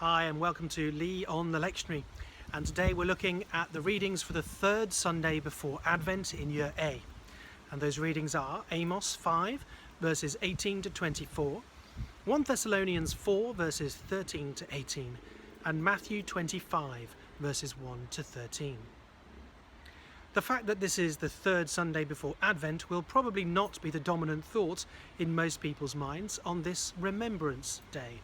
Hi and welcome to Lee on the Lectionary, and today we're looking at the readings for the third Sunday before Advent in Year A, and those readings are Amos 5 verses 18 to 24, 1 Thessalonians 4 verses 13 to 18, and Matthew 25 verses 1 to 13. The fact that this is the third Sunday before Advent will probably not be the dominant thought in most people's minds on this Remembrance Day.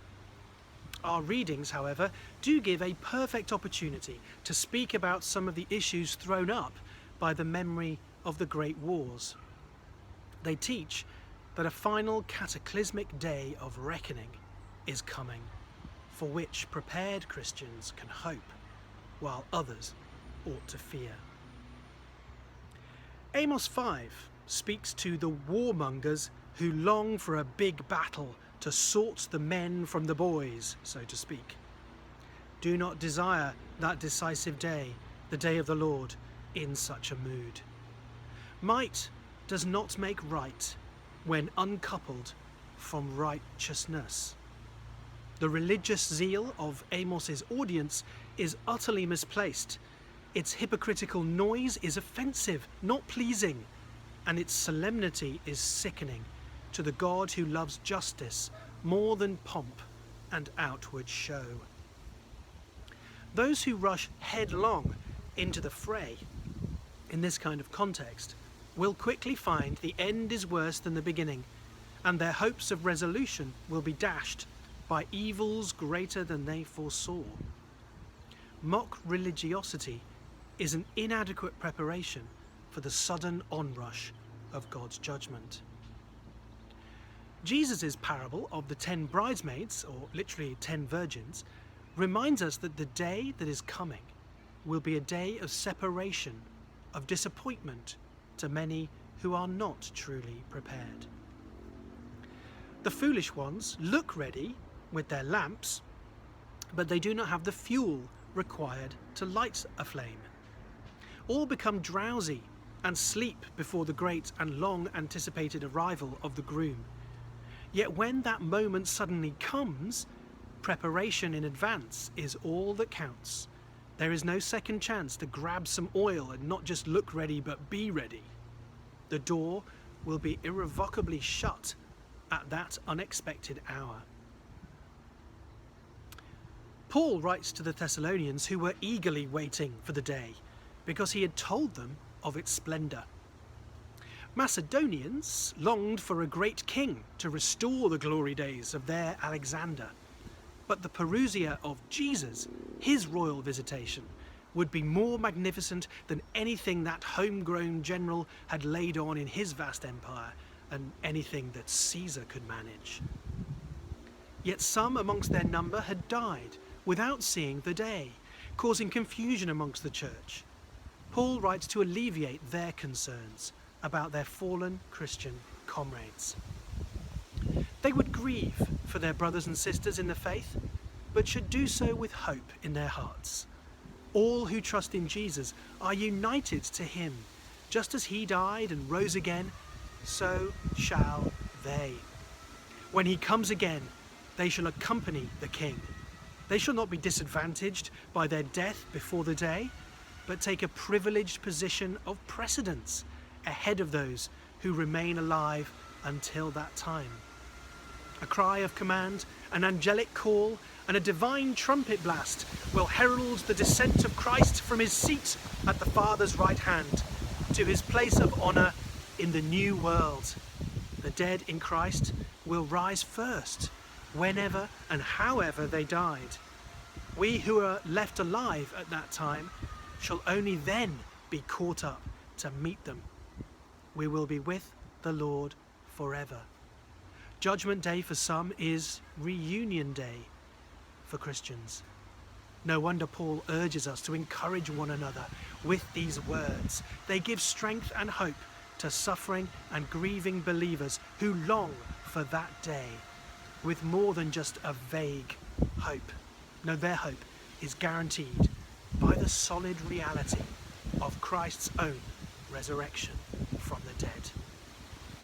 Our readings, however, do give a perfect opportunity to speak about some of the issues thrown up by the memory of the Great Wars. They teach that a final cataclysmic day of reckoning is coming, for which prepared Christians can hope, while others ought to fear. Amos 5 speaks to the warmongers who long for a big battle to sort the men from the boys, so to speak. Do not desire that decisive day, the day of the Lord, in such a mood. Might does not make right when uncoupled from righteousness. The religious zeal of Amos's audience is utterly misplaced. Its hypocritical noise is offensive, not pleasing, and its solemnity is sickening to the God who loves justice more than pomp and outward show. Those who rush headlong into the fray in this kind of context will quickly find the end is worse than the beginning, and their hopes of resolution will be dashed by evils greater than they foresaw. Mock religiosity is an inadequate preparation for the sudden onrush of God's judgment. Jesus' parable of the 10 bridesmaids, or literally 10 virgins, reminds us that the day that is coming will be a day of separation, of disappointment to many who are not truly prepared. The foolish ones look ready with their lamps, but they do not have the fuel required to light a flame. All become drowsy and sleep before the great and long anticipated arrival of the groom. Yet when that moment suddenly comes, preparation in advance is all that counts. There is no second chance to grab some oil and not just look ready but be ready. The door will be irrevocably shut at that unexpected hour. Paul writes to the Thessalonians, who were eagerly waiting for the day because he had told them of its splendour. Macedonians longed for a great king to restore the glory days of their Alexander, but the parousia of Jesus, his royal visitation, would be more magnificent than anything that homegrown general had laid on in his vast empire, and anything that Caesar could manage. Yet some amongst their number had died without seeing the day, causing confusion amongst the church. Paul writes to alleviate their concerns about their fallen Christian comrades. They would grieve for their brothers and sisters in the faith, but should do so with hope in their hearts. All who trust in Jesus are united to him. Just as he died and rose again, so shall they. When he comes again, they shall accompany the king. They shall not be disadvantaged by their death before the day, but take a privileged position of precedence ahead of those who remain alive until that time. A cry of command, an angelic call, and a divine trumpet blast will herald the descent of Christ from his seat at the Father's right hand to his place of honour in the new world. The dead in Christ will rise first, whenever and however they died. We who are left alive at that time shall only then be caught up to meet them. We will be with the Lord forever. Judgment Day for some is reunion day for Christians. No wonder Paul urges us to encourage one another with these words. They give strength and hope to suffering and grieving believers who long for that day with more than just a vague hope. No, their hope is guaranteed by the solid reality of Christ's own resurrection from the dead.